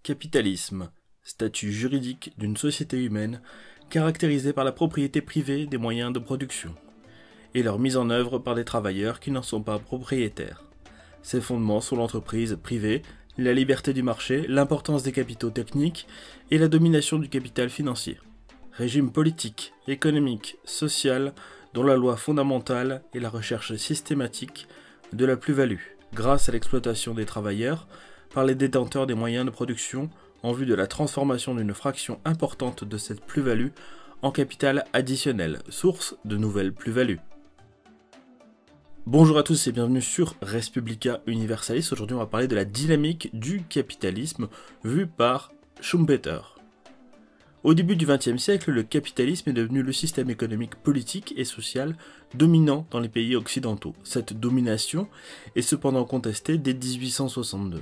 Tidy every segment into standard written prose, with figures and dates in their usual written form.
Capitalisme, statut juridique d'une société humaine caractérisée par la propriété privée des moyens de production et leur mise en œuvre par des travailleurs qui n'en sont pas propriétaires. Ses fondements sont l'entreprise privée, la liberté du marché, l'importance des capitaux techniques et la domination du capital financier. Régime politique, économique, social, dont la loi fondamentale est la recherche systématique de la plus-value, grâce à l'exploitation des travailleurs par les détenteurs des moyens de production en vue de la transformation d'une fraction importante de cette plus-value en capital additionnel, source de nouvelles plus-values. Bonjour à tous et bienvenue sur Respublica Universalis. Aujourd'hui on va parler de la dynamique du capitalisme vue par Schumpeter. Au début du XXe siècle, le capitalisme est devenu le système économique, politique et social dominant dans les pays occidentaux. Cette domination est cependant contestée dès 1862.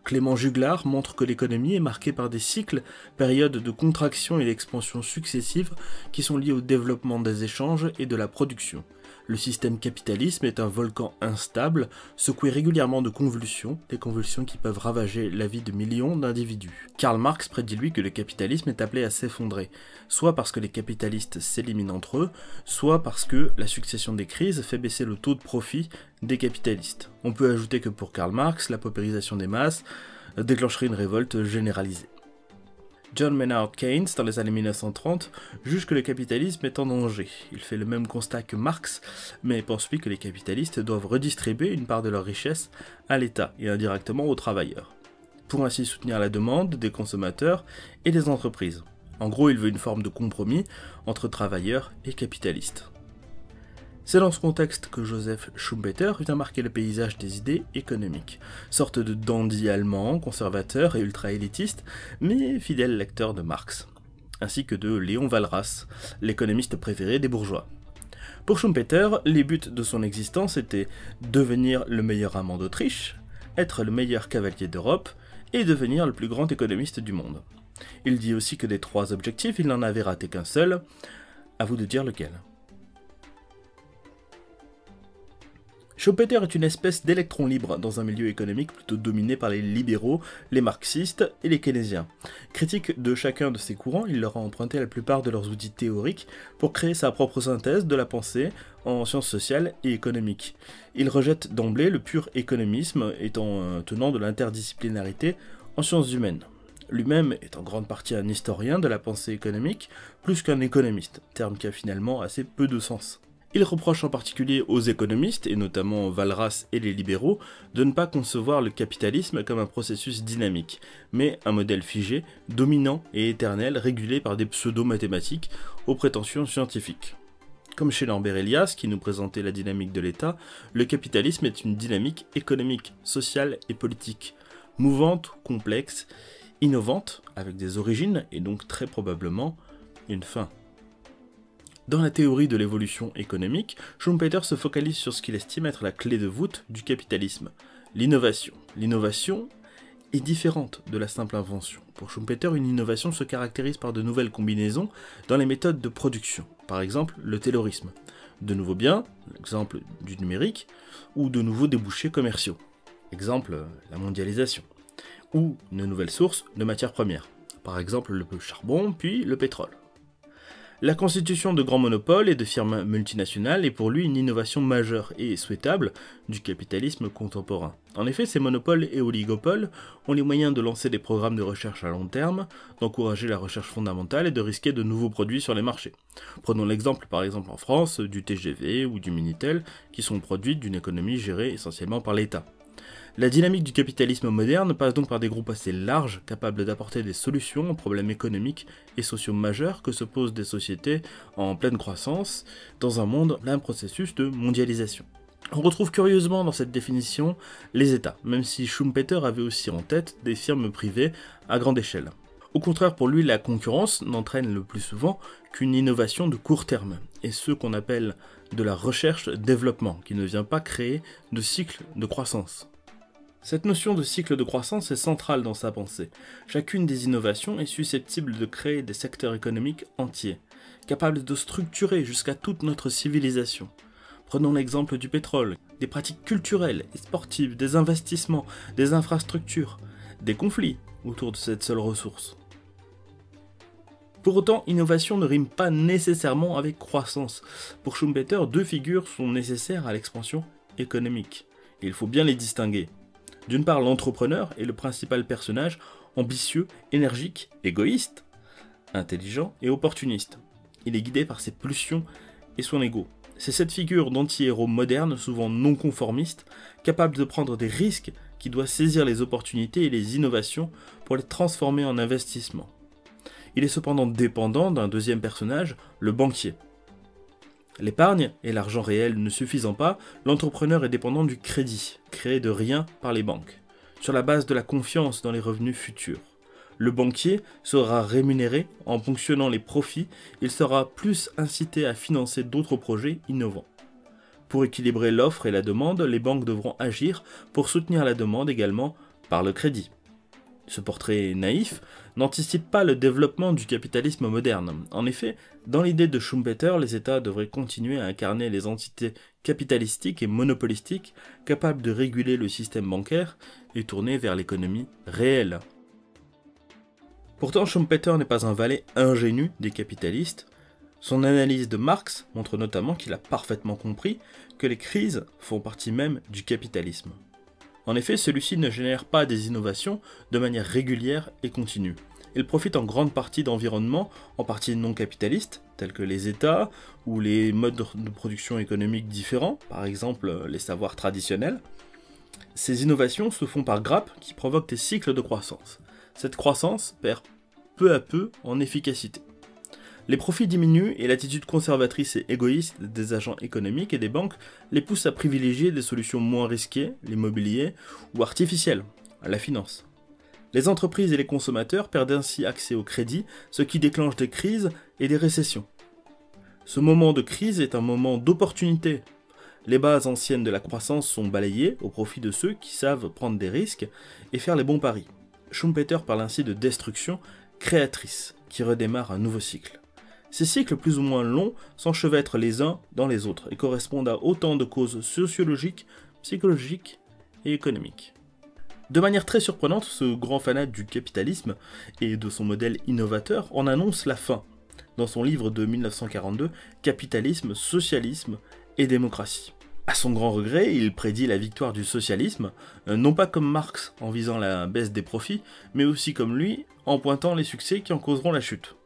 Clément Juglar montre que l'économie est marquée par des cycles, périodes de contraction et d'expansion successives qui sont liées au développement des échanges et de la production. Le système capitalisme est un volcan instable, secoué régulièrement de convulsions, des convulsions qui peuvent ravager la vie de millions d'individus. Karl Marx prédit lui que le capitalisme est appelé à s'effondrer, soit parce que les capitalistes s'éliminent entre eux, soit parce que la succession des crises fait baisser le taux de profit des capitalistes. On peut ajouter que pour Karl Marx, la paupérisation des masses déclencherait une révolte généralisée. John Maynard Keynes, dans les années 1930, juge que le capitalisme est en danger. Il fait le même constat que Marx, mais pense lui que les capitalistes doivent redistribuer une part de leur richesse à l'État et indirectement aux travailleurs, pour ainsi soutenir la demande des consommateurs et des entreprises. En gros, il veut une forme de compromis entre travailleurs et capitalistes. C'est dans ce contexte que Joseph Schumpeter vient marquer le paysage des idées économiques, sorte de dandy allemand, conservateur et ultra-élitiste, mais fidèle lecteur de Marx, ainsi que de Léon Walras, l'économiste préféré des bourgeois. Pour Schumpeter, les buts de son existence étaient devenir le meilleur amant d'Autriche, être le meilleur cavalier d'Europe et devenir le plus grand économiste du monde. Il dit aussi que des trois objectifs, il n'en avait raté qu'un seul, à vous de dire lequel. Schumpeter est une espèce d'électron libre dans un milieu économique plutôt dominé par les libéraux, les marxistes et les keynésiens. Critique de chacun de ces courants, il leur a emprunté la plupart de leurs outils théoriques pour créer sa propre synthèse de la pensée en sciences sociales et économiques. Il rejette d'emblée le pur économisme, étant un tenant de l'interdisciplinarité en sciences humaines. Lui-même est en grande partie un historien de la pensée économique, plus qu'un économiste, terme qui a finalement assez peu de sens. Il reproche en particulier aux économistes, et notamment Walras et les libéraux, de ne pas concevoir le capitalisme comme un processus dynamique, mais un modèle figé, dominant et éternel, régulé par des pseudo-mathématiques aux prétentions scientifiques. Comme chez Lambert Elias, qui nous présentait la dynamique de l'État, le capitalisme est une dynamique économique, sociale et politique, mouvante, complexe, innovante, avec des origines et donc très probablement une fin. Dans la théorie de l'évolution économique, Schumpeter se focalise sur ce qu'il estime être la clé de voûte du capitalisme, l'innovation. L'innovation est différente de la simple invention. Pour Schumpeter, une innovation se caractérise par de nouvelles combinaisons dans les méthodes de production, par exemple le taylorisme, de nouveaux biens, l'exemple du numérique, ou de nouveaux débouchés commerciaux, exemple la mondialisation, ou une nouvelle source de matières premières, par exemple le charbon puis le pétrole. La constitution de grands monopoles et de firmes multinationales est pour lui une innovation majeure et souhaitable du capitalisme contemporain. En effet, ces monopoles et oligopoles ont les moyens de lancer des programmes de recherche à long terme, d'encourager la recherche fondamentale et de risquer de nouveaux produits sur les marchés. Prenons l'exemple par exemple en France du TGV ou du Minitel qui sont produits d'une économie gérée essentiellement par l'État. La dynamique du capitalisme moderne passe donc par des groupes assez larges, capables d'apporter des solutions aux problèmes économiques et sociaux majeurs que se posent des sociétés en pleine croissance dans un monde en plein processus de mondialisation. On retrouve curieusement dans cette définition les États, même si Schumpeter avait aussi en tête des firmes privées à grande échelle. Au contraire, pour lui, la concurrence n'entraîne le plus souvent qu'une innovation de court terme, et ce qu'on appelle de la recherche-développement, qui ne vient pas créer de cycle de croissance. Cette notion de cycle de croissance est centrale dans sa pensée. Chacune des innovations est susceptible de créer des secteurs économiques entiers, capables de structurer jusqu'à toute notre civilisation. Prenons l'exemple du pétrole, des pratiques culturelles et sportives, des investissements, des infrastructures, des conflits autour de cette seule ressource. Pour autant, innovation ne rime pas nécessairement avec croissance. Pour Schumpeter, deux figures sont nécessaires à l'expansion économique. Et il faut bien les distinguer. D'une part, l'entrepreneur est le principal personnage, ambitieux, énergique, égoïste, intelligent et opportuniste. Il est guidé par ses pulsions et son ego. C'est cette figure d'anti-héros moderne, souvent non conformiste, capable de prendre des risques, qui doit saisir les opportunités et les innovations pour les transformer en investissements. Il est cependant dépendant d'un deuxième personnage, le banquier. L'épargne et l'argent réel ne suffisant pas, l'entrepreneur est dépendant du crédit, créé de rien par les banques, sur la base de la confiance dans les revenus futurs. Le banquier sera rémunéré en ponctionnant les profits, il sera plus incité à financer d'autres projets innovants. Pour équilibrer l'offre et la demande, les banques devront agir pour soutenir la demande également par le crédit. Ce portrait naïf n'anticipe pas le développement du capitalisme moderne. En effet, dans l'idée de Schumpeter, les États devraient continuer à incarner les entités capitalistiques et monopolistiques capables de réguler le système bancaire et tourner vers l'économie réelle. Pourtant, Schumpeter n'est pas un valet ingénu des capitalistes. Son analyse de Marx montre notamment qu'il a parfaitement compris que les crises font partie même du capitalisme. En effet, celui-ci ne génère pas des innovations de manière régulière et continue. Il profite en grande partie d'environnements, en partie non capitalistes, tels que les États ou les modes de production économique différents, par exemple les savoirs traditionnels. Ces innovations se font par grappes qui provoquent des cycles de croissance. Cette croissance perd peu à peu en efficacité. Les profits diminuent et l'attitude conservatrice et égoïste des agents économiques et des banques les pousse à privilégier des solutions moins risquées, l'immobilier, ou artificielles, la finance. Les entreprises et les consommateurs perdent ainsi accès au crédit, ce qui déclenche des crises et des récessions. Ce moment de crise est un moment d'opportunité. Les bases anciennes de la croissance sont balayées au profit de ceux qui savent prendre des risques et faire les bons paris. Schumpeter parle ainsi de destruction créatrice, qui redémarre un nouveau cycle. Ces cycles plus ou moins longs s'enchevêtrent les uns dans les autres et correspondent à autant de causes sociologiques, psychologiques et économiques. De manière très surprenante, ce grand fanat du capitalisme et de son modèle innovateur en annonce la fin, dans son livre de 1942, Capitalisme, Socialisme et Démocratie. À son grand regret, il prédit la victoire du socialisme, non pas comme Marx en visant la baisse des profits, mais aussi comme lui en pointant les succès qui en causeront la chute.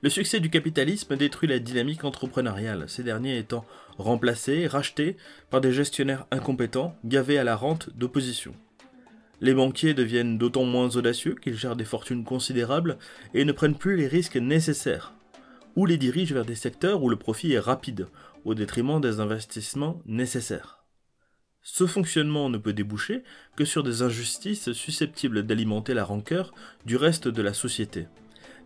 Le succès du capitalisme détruit la dynamique entrepreneuriale, ces derniers étant remplacés, rachetés par des gestionnaires incompétents, gavés à la rente d'opposition. Les banquiers deviennent d'autant moins audacieux qu'ils gèrent des fortunes considérables et ne prennent plus les risques nécessaires, ou les dirigent vers des secteurs où le profit est rapide, au détriment des investissements nécessaires. Ce fonctionnement ne peut déboucher que sur des injustices susceptibles d'alimenter la rancœur du reste de la société.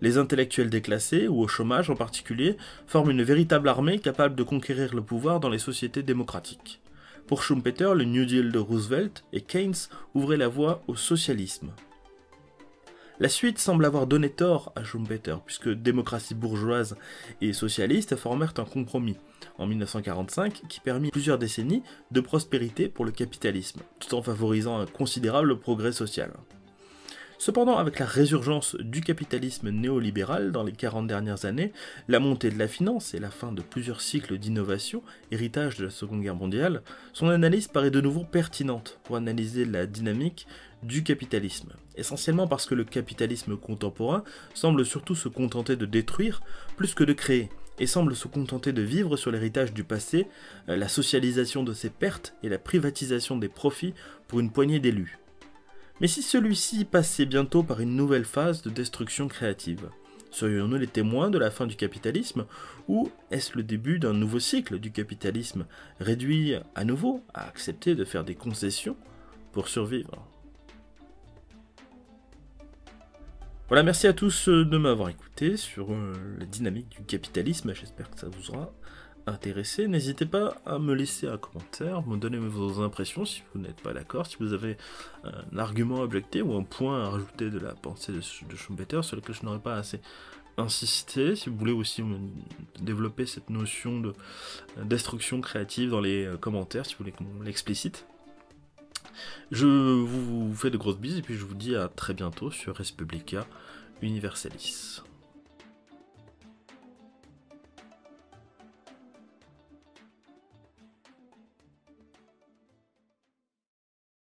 Les intellectuels déclassés, ou au chômage en particulier, forment une véritable armée capable de conquérir le pouvoir dans les sociétés démocratiques. Pour Schumpeter, le New Deal de Roosevelt et Keynes ouvraient la voie au socialisme. La suite semble avoir donné tort à Schumpeter, puisque démocratie bourgeoise et socialiste formèrent un compromis, en 1945, qui permit plusieurs décennies de prospérité pour le capitalisme, tout en favorisant un considérable progrès social. Cependant, avec la résurgence du capitalisme néolibéral dans les 40 dernières années, la montée de la finance et la fin de plusieurs cycles d'innovation, héritage de la Seconde Guerre mondiale, son analyse paraît de nouveau pertinente pour analyser la dynamique du capitalisme. Essentiellement parce que le capitalisme contemporain semble surtout se contenter de détruire plus que de créer, et semble se contenter de vivre sur l'héritage du passé, la socialisation de ses pertes et la privatisation des profits pour une poignée d'élus. Mais si celui-ci passait bientôt par une nouvelle phase de destruction créative, serions-nous les témoins de la fin du capitalisme, ou est-ce le début d'un nouveau cycle du capitalisme, réduit à nouveau à accepter de faire des concessions pour survivre? Voilà, merci à tous de m'avoir écouté sur la dynamique du capitalisme, j'espère que ça vous aura intéressé. N'hésitez pas à me laisser un commentaire, me donner vos impressions si vous n'êtes pas d'accord, si vous avez un argument à objecter ou un point à rajouter de la pensée de Schumpeter sur lequel je n'aurais pas assez insisté, si vous voulez aussi développer cette notion de destruction créative dans les commentaires, si vous voulez qu'on l'explicite. Je vous fais de grosses bises et puis je vous dis à très bientôt sur Respublica Universalis.